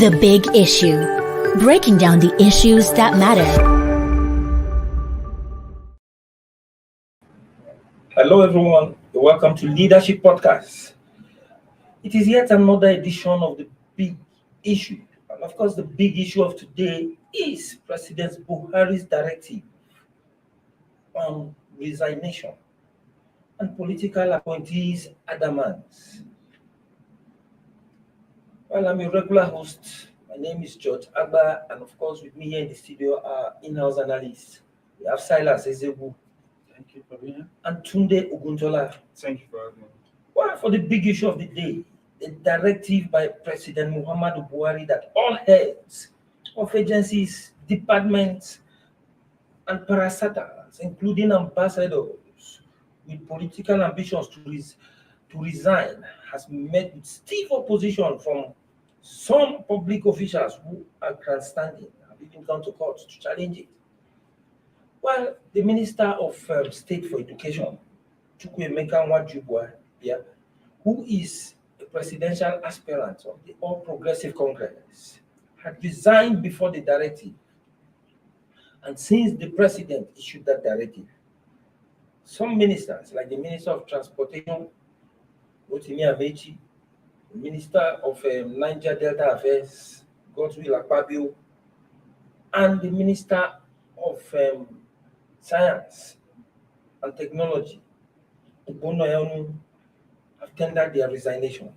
The Big Issue. Breaking down the issues that matter. Hello everyone, welcome to Leadership Podcast. It is yet another edition of The Big Issue. And of course, the big issue of today is President Buhari's directive on resignation and political appointees Adamance. Well, I'm your regular host. My name is George Agba, and of course, with me here in the studio are in-house analysts. We have Silas Ezebu. Thank you for being here. And Tunde Oguntola. Thank you for having me. Well, for the big issue of the day, the directive by President Muhammadu Buhari that all heads of agencies, departments, and parastatals, including ambassadors with political ambitions to resign, has met with stiff opposition from some public officials who are grandstanding, have even gone to court to challenge it. Well, the Minister of State for Education, Chukwuemeka Nwajubua, who is a presidential aspirant of the All Progressive Congress, had resigned before the directive. And since the president issued that directive, some ministers, like the Minister of Transportation, Rotimi Amechi, the Minister of Niger Delta Affairs, Godswill Akpabio, and the Minister of Science and Technology, Obono Elnu, have tendered their resignation.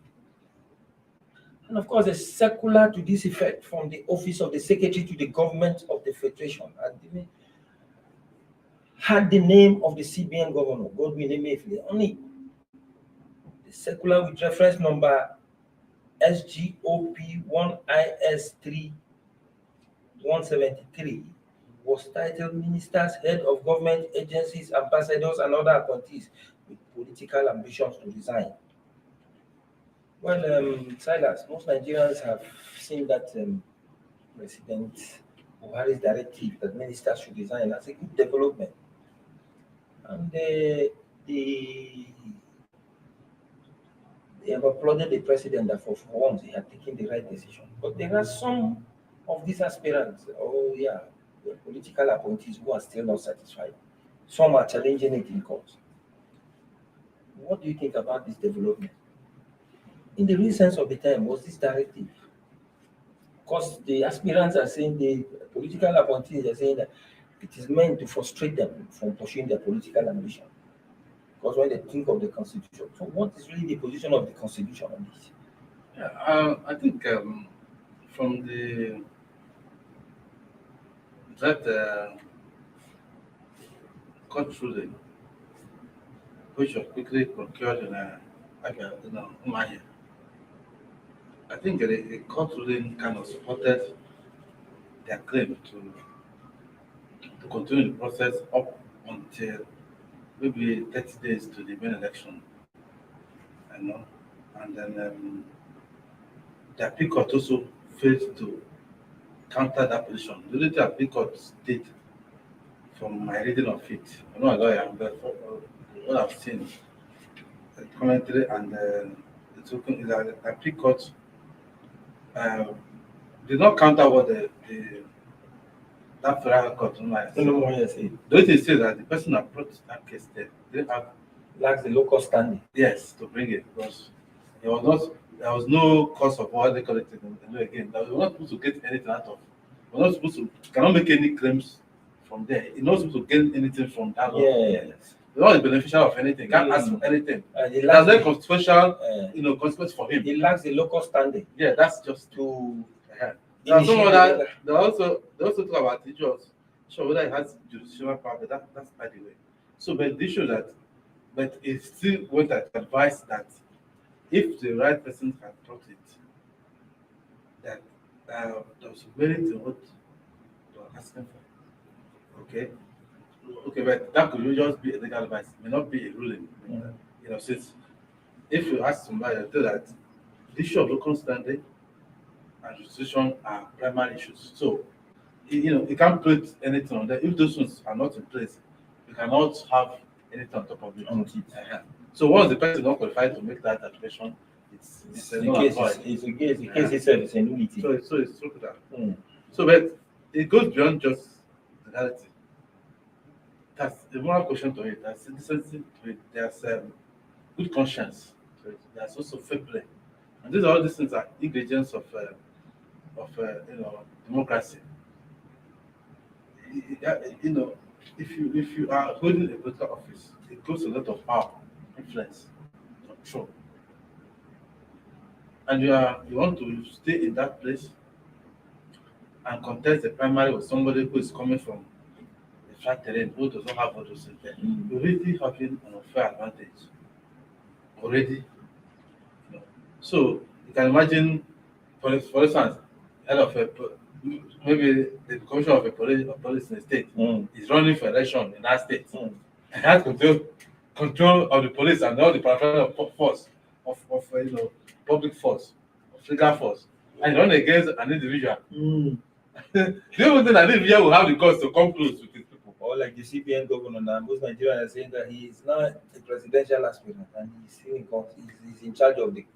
And of course, a circular to this effect from the Office of the Secretary to the Government of the Federation had the name of the CBN Governor, Godwin Emefiele, on it. The circular with reference number SGOP 1IS3 173 was titled Ministers, Head of Government Agencies, Ambassadors, and Other Appointees with Political Ambitions to Resign. Well, Silas, most Nigerians have seen that President Buhari's directive that ministers should resign as a good development. And they have applauded the president that for once he had taken the right decision. But there are some of these aspirants, the political appointees who are still not satisfied. Some are challenging it in court. What do you think about this development? In the real sense of the term, was this directive? Because the aspirants are saying, the political appointees are saying that it is meant to frustrate them from pursuing their political ambition. Because when they think of the Constitution, so what is really the position of the Constitution on this? Yeah, I think from that court ruling, which was quickly procured in Umahia, I think the court ruling kind of supported their claim to continue the process up until maybe 30 days to the main election. And then the appeal court also failed to counter that position. The only thing the appeal court did, from my reading of it, I'm not a lawyer, but what I've seen, the commentary and the token is that the appeal court did not counter what that federal court said. No more, yes. The only thing says that the person that brought that case there didn't have Lacks the local standing. yes to bring it, because there was no cause of what they call it again. That we're not supposed to get anything out of. We're not supposed to cannot make any claims from there. You're not supposed to gain anything from that law. Yes. You're not a beneficiary of anything. Can't ask for anything. It There's lacks no consequential, consequence for him. it lacks the local standing. Yeah, that's just To There are some initiate other. They also talk about teachers. Sure, whether it has jurisdictional power, but that's by the way. So, but the issue but it's still what I advise that if the right person had taught it, that there was merit in what you're asking for. Okay, but that could just be a legal advice. It may not be a ruling. Since if you ask somebody, they'll tell that the issue of local standing and jurisdiction are primary issues. So, you can't put anything on there. If those ones are not in place, you cannot have anything on top of it. On it. So once the person is not qualified to make that application, it's The null and case void. is the case itself is a nullity. So it's true that. Mm. So, but it goes beyond just legality. That's a moral question to it. There's decency to it. There's good conscience to it. There's also fair play, and all these things are ingredients of democracy. You know, if you are holding a political office, it goes a lot of power, influence, control, and you want to stay in that place and contest the primary with somebody who is coming from the flat terrain who does not have all those things there. You're already having an unfair advantage already. You know. So you can imagine, for instance, head of maybe the commissioner of police in the state is running for election in that state. And has control of the police and all the paramilitary force of public force, of legal force, and run against an individual. Do you even think that this individual will have the guts to come close with his people? Or like the CBN governor now, most Nigerians are saying that he is not a presidential aspirant and he's still he's in charge of the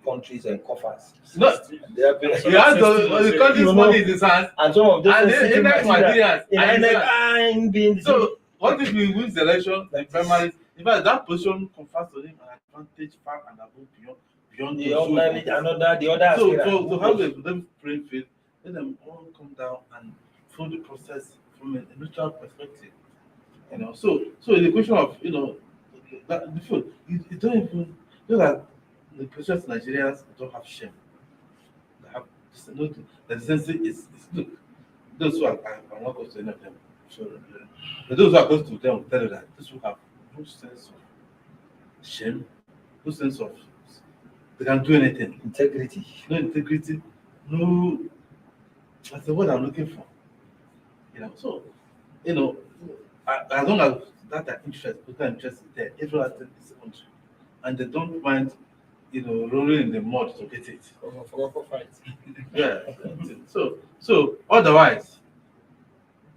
country's coffers. No, They have been, he has the country's money in his hands, and some of those and sitting next Nigerians Nigerians. in being So what if he wins the election, the primaries? In fact, that position confers to him an advantage far and above beyond the other so aspirant. to have them playing field, let them all come down and follow the process from a neutral perspective. You know, so the question of that the food, you don't even that the precious Nigerians don't have shame. They have the decency is look. Those who are not close to any of them. So, but those who are close to them will tell you that those who have no sense of shame, no sense of they can do anything. Integrity. No integrity, no. That's the word I'm looking for. So as long as that political interest is there, everyone in this country, and they don't mind, rolling in the mud to get it. For fight. Yeah. So otherwise,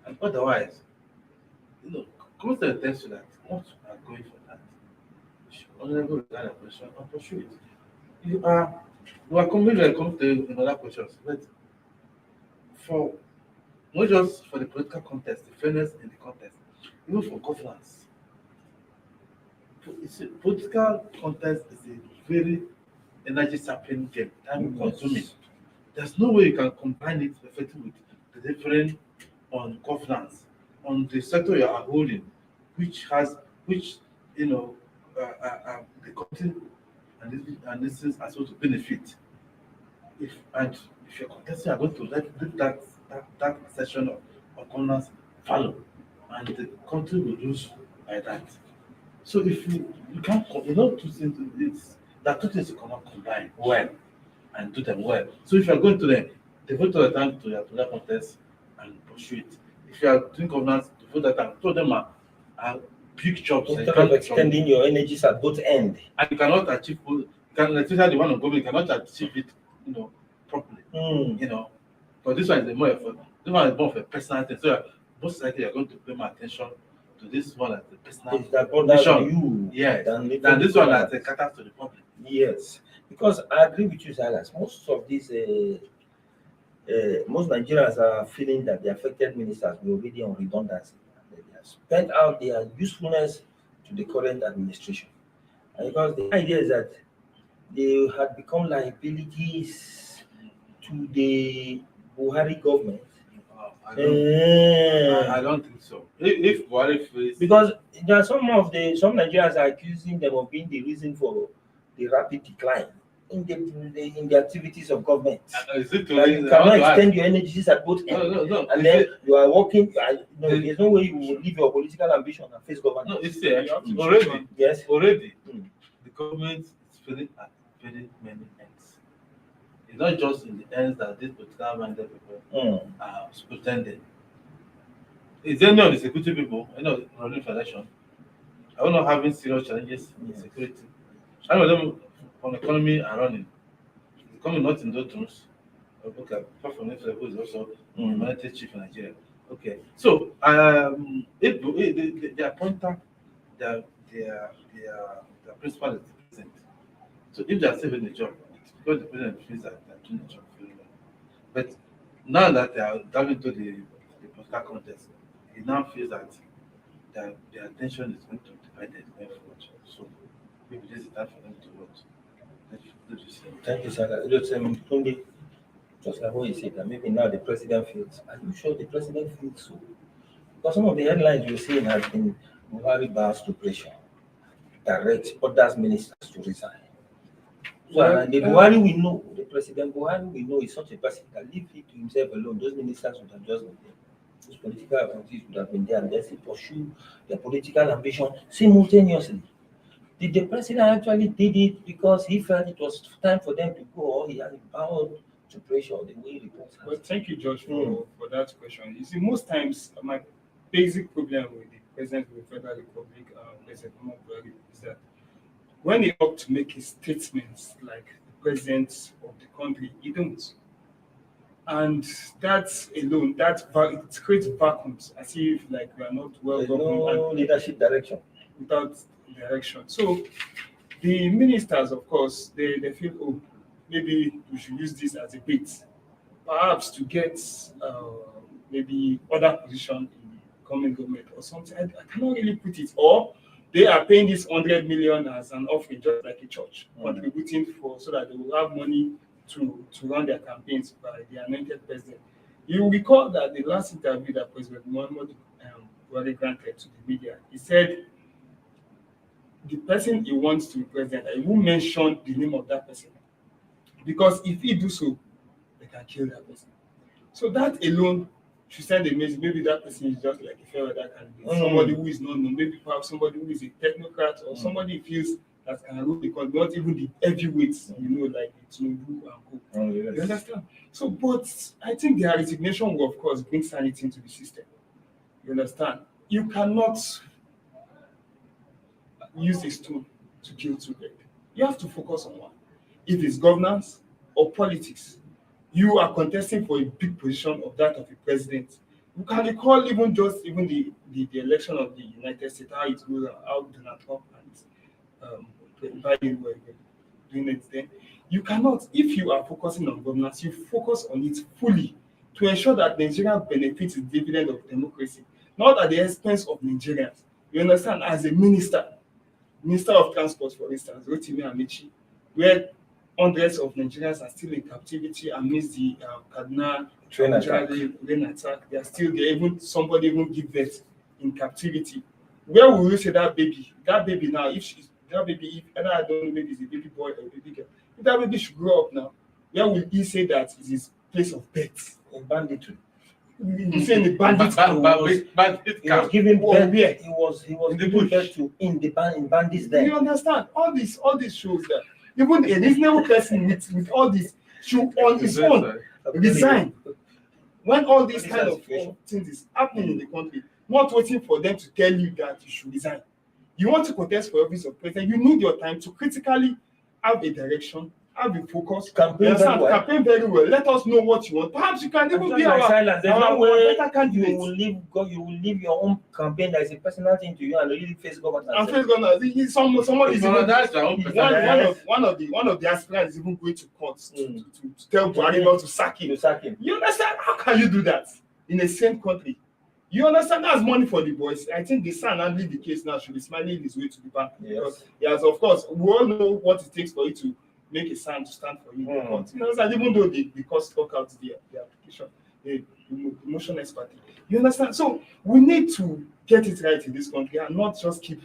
come to the attention that once you are going for that, you should only go with that question and pursue it. You are coming to another questions, but for not just for the political contest, the fairness in the contest, even for governance. Political contest is a very energy sapping game, time consuming. There's no way you can combine it effectively with delivering on governance, on the sector you are holding, which the country and this is are supposed to benefit. If you're contesting, you're going to let that session of governance follow, and the country will lose by that. So if you can't, two things, there are two things you cannot combine well and do them well. So if you are going to devote all the time to your political contest and pursue it. If you are doing governance, devote that time. Two of them are big jobs. Instead of extending your energies at both ends. And you cannot achieve, especially the one on government, you cannot achieve it, properly. But this one is more of a personal thing. So most likely you're going to pay more attention to this one as a personal mission. Yes. Than this one as a caters to the public. Yes. Because I agree with you, Silas. Most of these most Nigerians are feeling that the affected ministers were already on redundancy. They have spent out their usefulness to the current administration. And because the idea is that they had become liabilities to the Buhari government. I don't think so. If Buhari face, because there are some Nigerians are accusing them of being the reason for the rapid decline in the activities of government. Is it like you cannot extend your energies at both ends. No. And then you are working. There's no way you will leave your political ambition and face government. No, it's there. Already. Yes. Already. The government is failing at very many ends. It's not just in the ends that these political minded people are pretending. Is any of the security people, running for election, are not having serious challenges in security? I know them on economy are running. The economy not in those terms. Okay, apart from this, who is also military chief in Nigeria. Okay, so the appointer, their principal is the president. So if they are still in the job, it's because the president feels that they are doing the job very well. But now that they are diving into the political contest, he now feels that their attention is going to be divided going forward. So maybe this is time for them to vote. Let you say. Thank you, sir. Tunde, just like what you said, that maybe now the president feels. Are you sure the president feels so? Because some of the headlines you're seeing has been Buhari bows to pressure, direct orders ministers to resign. So and the Buhari we know, the President Buhari we know is such a person that leave it to himself alone. Those ministers would have just been there. Those political appointees would have been there and they pursue their political ambition simultaneously. Did the president actually did it because he felt it was time for them to go, or he had bowed to pressure the way reports? Well, thank you, George, for that question. You see, most times my basic problem with the President of the Federal Republic, President Muhammadu Buhari, is that when he ought to make his statements like the president of the country, he don't. And that alone, it creates vacuums, as if like we are not well There's governed no and leadership direction. without direction. So the ministers, of course, they feel, oh, maybe we should use this as a bait, perhaps to get maybe other position in the common government or something. I cannot really put it. Or they are paying this 100 million as an offering, just like a church, contributing so that they will have money to run their campaigns by the anointed president. You recall that the last interview that President Muhammadu Buhari granted to the media, he said the person he wants to be president, he won't mention the name of that person. Because if he do so, they can kill that person. So that alone should send a message. Maybe that person is just like a fair weather candidate, somebody who is not known, maybe perhaps somebody who is a technocrat or somebody feels that can rule the country, not even the heavyweights, like Tinubu and Co. You understand? So, but I think their resignation will, of course, bring sanity into the system. You understand? You cannot use a stone to kill two birds. You have to focus on one. If it's governance or politics, you are contesting for a big position of that of a president. You can recall even the election of the United States, how it goes, how Donald Trump and Biden were doing it then. You cannot, if you are focusing on governance, you focus on it fully to ensure that Nigeria benefits the dividend of democracy, not at the expense of Nigerians. You understand? As a minister of transport, for instance, Rotimi Amechi, where hundreds of Nigerians are still in captivity amidst the Kaduna train attack. They are still there. Even somebody even give birth in captivity. Where will you say that baby? That baby now, if I don't know, maybe it's a baby boy or a baby girl, if that baby should grow up now, where will he say that is his place of birth? In banditry. You say in the bandit He was giving birth. He was giving birth to in bandits there. You understand? All this shows that even a reasonable person with all this should on his own resign when all these kind of things is happening in the country, not waiting for them to tell you that you should resign. You want to contest for office of president, you need your time to critically have a direction, have a focus, campaign very well. Let us know what you want. Perhaps you can even be our better candidate. You will leave your own campaign that is a personal thing to you and really face governance. And face governance. Someone is even one of the aspirants is even going to court to tell Buhari not to sack him. You understand? How can you do that in the same country? You understand? That's money for the boys. I think the son handling the case now should be smiling his way to the bank. Because, yes, of course, we all know what it takes for you to make a son to stand for you. You understand? Even though the cost struck out the application, the motion expertise. You understand? So we need to get it right in this country and not just keep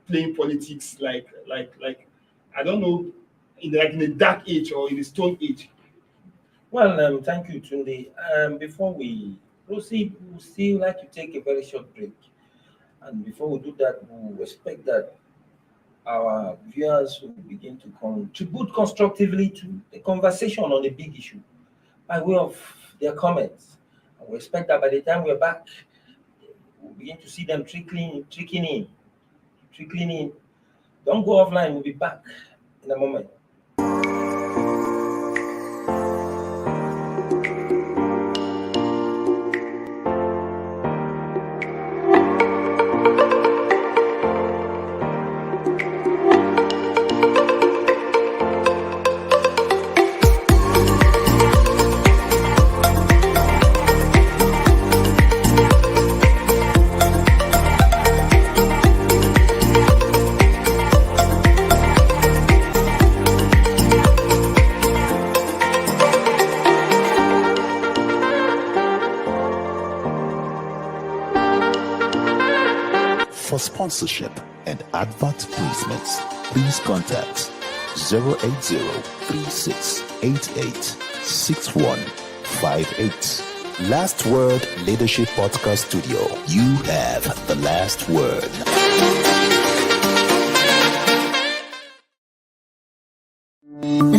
playing politics like I don't know, in a dark age or in a stone age. Well, thank you, Tunde. Before we proceed, we still like to take a very short break. And before we do that, we expect that our viewers will begin to contribute constructively to the conversation on a big issue by way of their comments. And we expect that by the time we're back, we'll begin to see them trickling in. Don't go offline, we'll be back in a moment. sponsorship, and advert placements, please contact 080-3688-6158. Last Word Leadership Podcast Studio. You have the last word.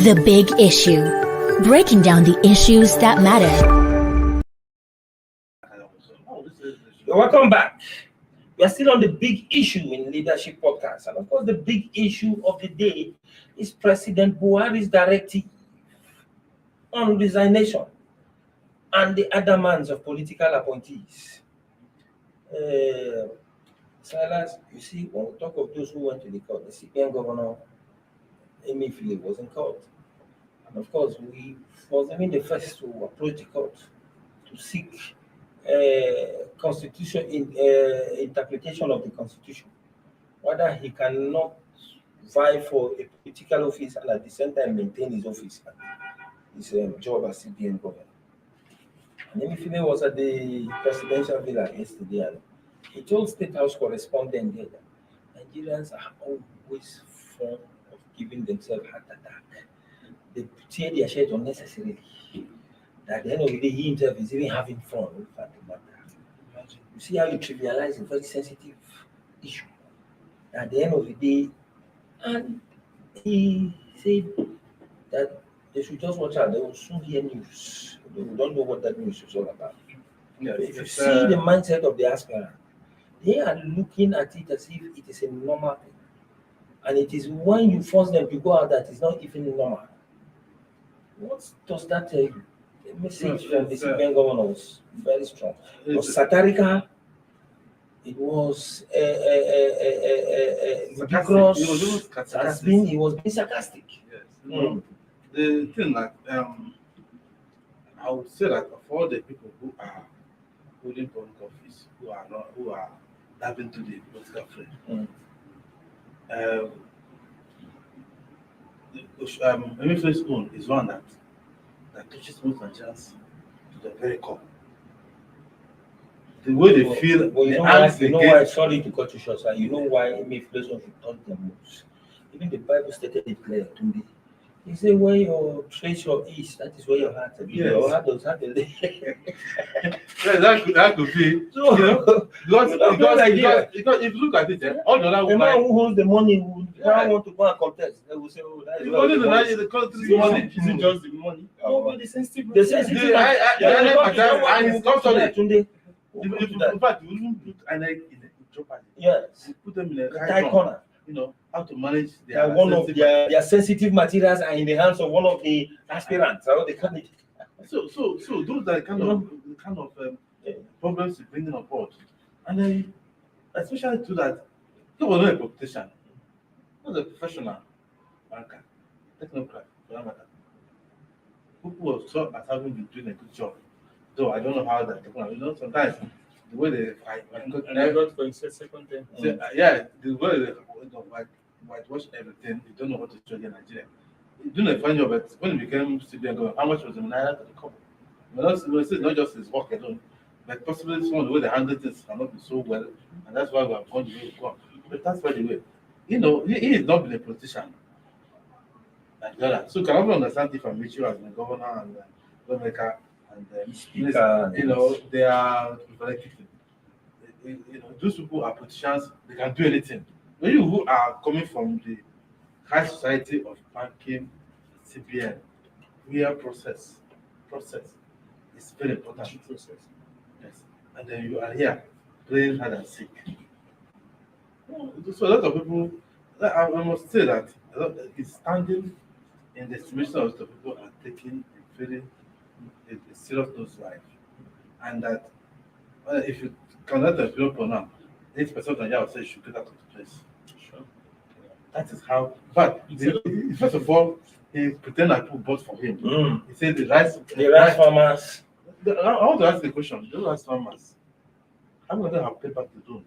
The Big Issue. Breaking down the issues that matter. Welcome back. We are still on the big issue in Leadership Podcast. And of course, the big issue of the day is President Buhari's directive on resignation and the adamance of political appointees. Silas, you see, when we talk of those who went to the court, the CPN governor, Emefiele, was in court. And of course, we was the first to approach the court to seek constitution interpretation of the constitution, whether he cannot vie for a political office and at the same time maintain his office, his job as CBN governor. And Emefiele was at the presidential villa yesterday, and he told State House correspondent there that Nigerians are always fond of giving themselves heart attack. They tear their shirt unnecessarily. At the end of the day, he himself is even having fun with the matter. You see how you trivialize a very sensitive issue. At the end of the day, and he said that they should just watch out. They will soon hear news. They don't know what that news is all about. Yes, If you see the mindset of the aspirant, they are looking at it as if it is a normal thing. And it is when you force them to go out that it's not even normal. What does that tell you? The message from the CBN governor was very strong. It was satirical. It was ludicrous. He was being sarcastic. Yes. The thing that I would say that of all the people who are holding public office, who are diving to the political frame, Emefiele's own is one that touches most Nigerians to the very core. The way they feel, why, sorry to cut you short, sir. You know why Emefiele's own should touch them most? Even the Bible stated it clear today. He said, where your treasure is, that is where your heart is. Yes. Your heart does have a that could be. So, because if you look at it, all the other the man who holds the money would want to go and contest. They will say, oh, that is money. The country's money. Is it just the money? No, but the sensitive. The sensitive. And his custody. Today. In fact, you wouldn't put an egg in jeopardy. Yes. You put them in a tight corner. You know how to manage one of their sensitive materials are in the hands of one of the aspirants or the candidates. So those are the kind of problems you bring on board, and then especially to that he was not a politician, he was a professional banker, technocrat, for that matter. People were thought as having been doing a good job, though I don't know how that. Sometimes the way they fight, and I got for a second time. The way they whitewash everything, you don't know what to show in Nigeria. You do not find your but when it became CBN government, how much was the naira to the couple? It's not just his work alone, but possibly some of the way they handle things cannot be so well, and that's why we have gone the way we've gone. But that's by the way. He has not been a politician. So can I understand if I'm with you as the governor and lawmaker and speaker, they are very gifted. Those people are politicians, they can do anything. When you who are coming from the high society of banking, CBN, real process is very important. Process. Yes. And then you are here playing hide and seek. So a lot of people, I must say that it's standing in the estimation of the people are taking a very serious dose life. And that if you cannot develop for now, 8% of Nigeria will say you should get out of the place. Sure. That is how. But first of all, he pretended that people bought for him. He said the rice farmers. I want to ask the question: those rice farmers, how many of them have paid back the loan?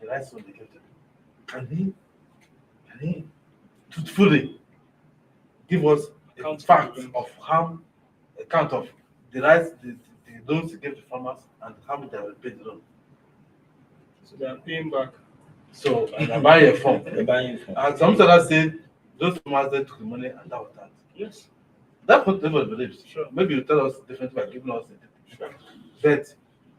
The rice loan they gave them. Can he truthfully give us a fact of how account of the rice, the loans he gave to farmers, and how much they will pay the loan? So they are paying back So they're buying a form. They're buying from. And some others say those farmers they took the money and that was that. Yes. That's what everybody believes. Sure. Maybe you tell us differently by giving us the Sure. but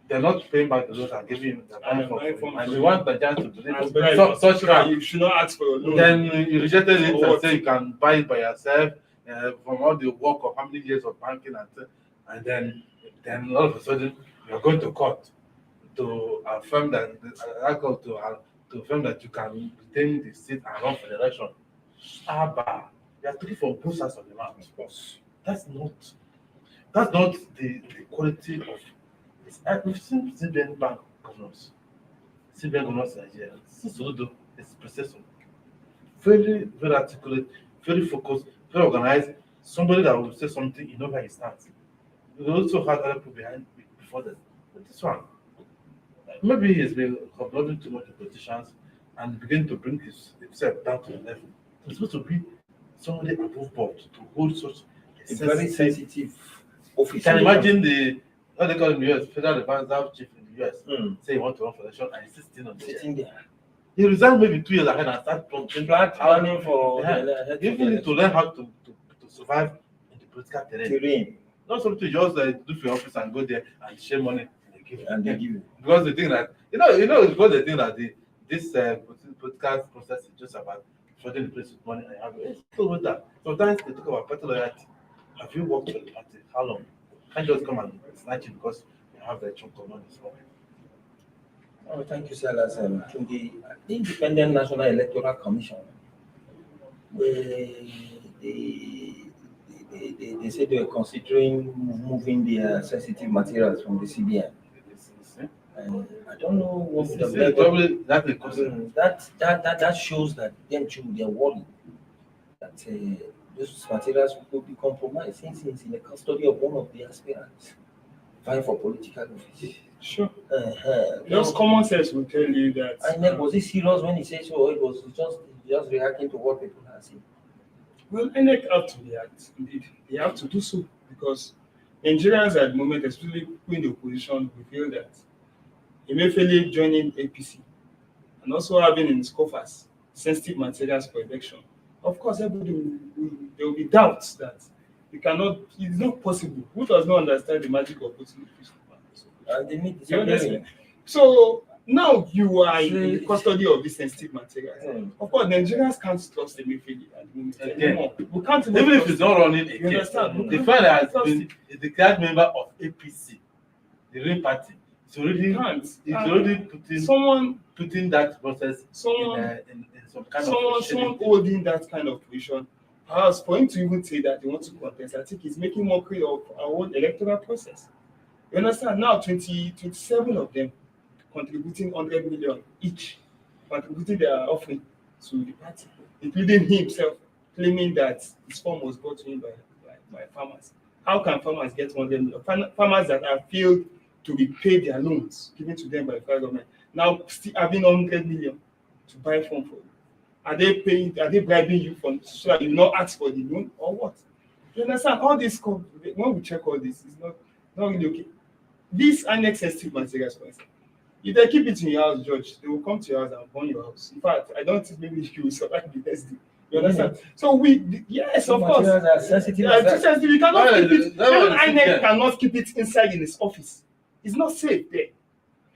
they're not paying back the loans and giving the And buying form. and we want the giant to As believe bribe, such so that crap. you should not ask for a loan. Then you rejected it Or and what? say you can buy it by yourself from all the work of how many years of banking and then all of a sudden you're going to court to affirm that to affirm that you can retain the seat and run for the election. Abba, you are taking from both sides of the mouth. Of course, that's not the quality of. We've seen CBN bank governors, CBN governors in Nigeria. Soludo is processor, very very articulate, very focused, very organized. Somebody that will say something, you know where he stands. We also had other people behind before that. But this one, maybe he's been uploading too much to politicians and begin to bring himself down to the level. He's supposed to be somebody above board to hold such A very sensitive office. You can imagine what they call in the US, Federal Reserve Chief in the US, say he wants to run for election and he's sitting on the chair. sitting there. He resigned maybe 2 years ahead and start Planning for You even need to learn how to survive in the political terrain. terrain. Not something you just do for your office and go there and share money and they give you. And they give you. Because they think that because they think that this political process is just about flooding the place with money and have it's still with that. Sometimes they talk about party loyalty. Have you worked for the party? How long? Can't just come and snatch it because you have a chunk of money somewhere. Oh, thank you, Silas. To the Independent National Electoral Commission, they said they were considering moving their sensitive materials from the CBN. I don't know what would have led Probably that's the question. that shows that them too they're worried that those materials could be compromised since it's in the custody of one of the aspirants vying for political office. Sure. Just common sense will tell you that. And then was it serious when he said so, or it was just reacting to what people are saying? Well, INEC have to react. Indeed, they have to do so because Nigerians at the moment, especially people in the opposition, we feel that Emefiele joining APC and also having in his coffers sensitive materials for election. Of course, everybody there will be doubts that it's not possible. Who does not understand the magic of putting the peace? And they meet You understand? So now you are in the See- custody of this sensitive materials. Of course, Nigerians can't trust Emefiele at the moment anymore. We can't Even if he's not running You again, understand? the fact that has been a declared member of APC, the Green Party, it's already putting that process in some kind of someone holding that kind of position. Perhaps for him to even say that they want to contest, I think he's making mockery of our own electoral process. You understand? Now 27 of them contributing 100 million each, contributing their offering to the party, including himself, claiming that his form was brought to him by farmers. How can farmers get 100 million? Farmers that have failed to repay their loans given to them by the federal government, now still having 100 million to buy form for you. Are they bribing you so that you not ask for the loan or what? You understand? All this, when we check all this, it's not really okay. These INEC sensitive materials, for instance, if they keep it in your house, George, they will come to your house and burn your house. In fact, I don't think maybe you will survive the next day. You understand? So yes, of course. Materials are sensitive. Too sensitive. You cannot keep it. Even INEC yeah. cannot keep it inside in his office. It's not safe there.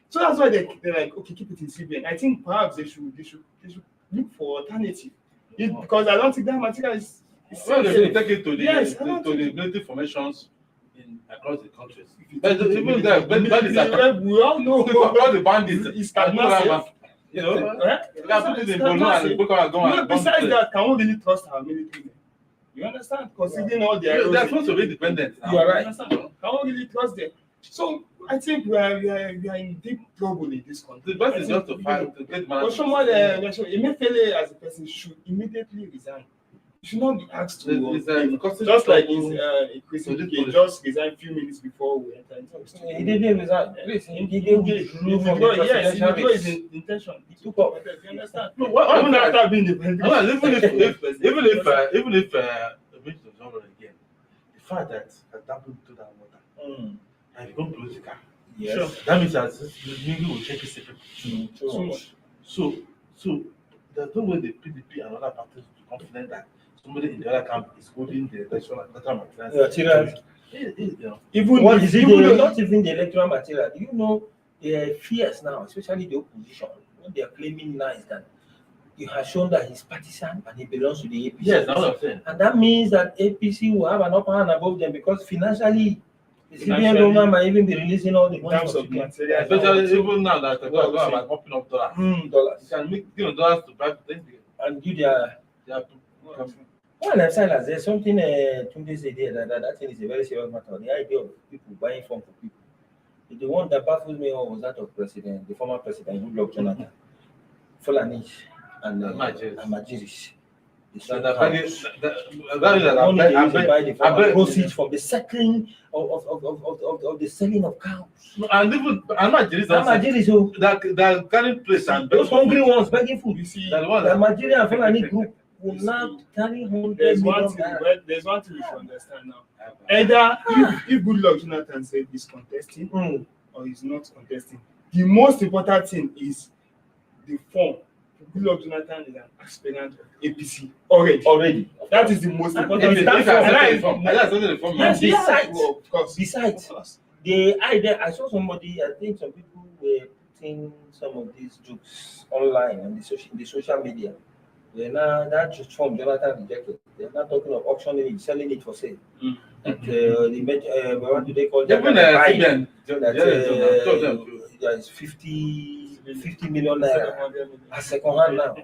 So that's why they're like, okay, keep it in CBN. I think perhaps they should look for alternative. Because I don't think that material is Well, they safe. take it to the Yes, I don't think- military formations across the countries. But Even there, bandits are we all know all the bandits. it's not safe. You know, Eh? you can put it in It's Borno not and safe. Boko Haram go No, and bomb besides the that, can we really trust our military? You understand? Considering all their place. They are supposed to be independent. You are right. Understand? Can we really trust them? So I think we are in deep trouble in this country. The best is just to fight to get But man. someone, Emefiele as a person should immediately resign. He should not be asked to just like Chris Ngige just resign a few minutes before we enter into the studio. He didn't resign. Please, he didn't withdraw from the Yes, he presidential withdrew his race. intention. He took off. You understand? No, what Even after being the president. even if the meeting was not run again, the fact that happened to that water and become political, Yes. Sure. that means that Mingi will check his secret. Too Too much. So So there's no way the PDP and other parties will be confident that somebody in the other camp is holding the electoral materials. Even What if- is it? even though- Not even the electoral material. Do you know the fears now, especially the opposition, what they are claiming now is that he has shown that he's partisan and he belongs to the APC. Yes, that's what I'm saying. And that means that APC will have an upper hand above them because financially, the CBN Financially, government might even be releasing all the in money terms for of CBN. material, Especially even now that What I'm about saying. mopping up dollars. Dollars. You can make dollars to bribe them. And do their. They are Well, I'm saying there's something Tunde said there that thing is a very serious matter. The idea of people buying form for people. The one that baffles me all was that of the former president, Goodluck Jonathan, Fulani, and Majiris. Proceeds from the settling of the selling of cows. And even Majiris that carrying place and those hungry ones begging food. You see, that one The Nigerian and Fulani group will You now carry 100 there's million one thing. naira. Well, there's one thing we should understand now. Either if Goodluck Jonathan said he's contesting or he's not contesting, the most important thing is the form. Goodluck Jonathan is an aspirant of APC already. That is the most important thing. Besides, I saw somebody, I think some people were putting some of these jokes online on the social media. That just from Jonathan rejected. They're not talking of auctioning it, selling it for sale. What do they call that? There is 50 million naira as second hand now.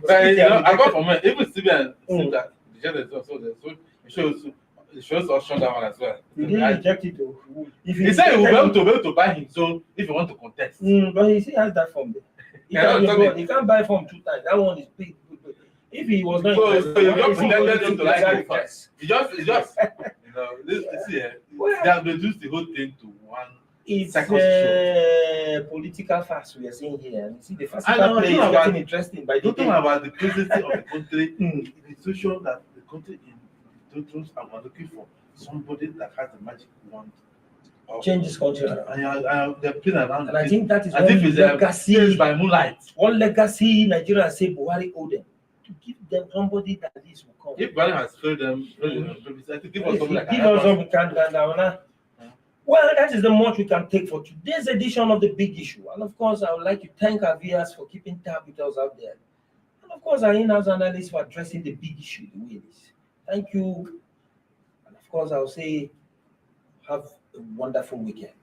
But apart from it, even CBN seems that it shows auction that one as well. He didn't reject it though. He said he will be able to buy him, so if you want to contest. But he still has that form there. He can't buy form 2 times. That one is big. If he was not So you just pretended to like it first. He just this year they have reduced the whole thing to one. It's political fast we are seeing here. You see, the farcical play is getting interesting by the Don't talk about the presidency of the country in the situation that the country in are looking for somebody that has the magic wand. Change this country around. And they're playing around. And I think that is as if it's legacy by moonlight. One legacy Nigeria say Buhari owe them. To give them somebody that this will come. If Buhari has failed them, I think give us something like give us something can. Well, that is the much we can take for today's edition of The Big Issue. And of course, I would like to thank our viewers for keeping tab with us out there. And of course, our in-house analysts for addressing the big issue the way it is. Thank you. And of course, I'll say, have a wonderful weekend.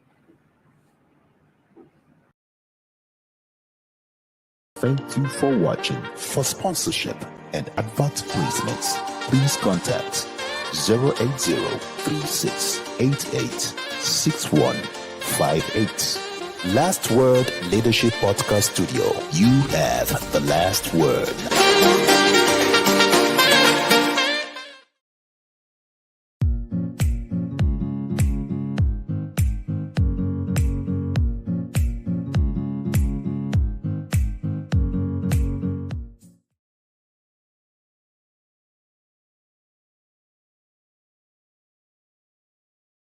Thank you for watching. For sponsorship and advert placements, please contact 080-3688-6158. Last Word Leadership Podcast Studio. You have the last word.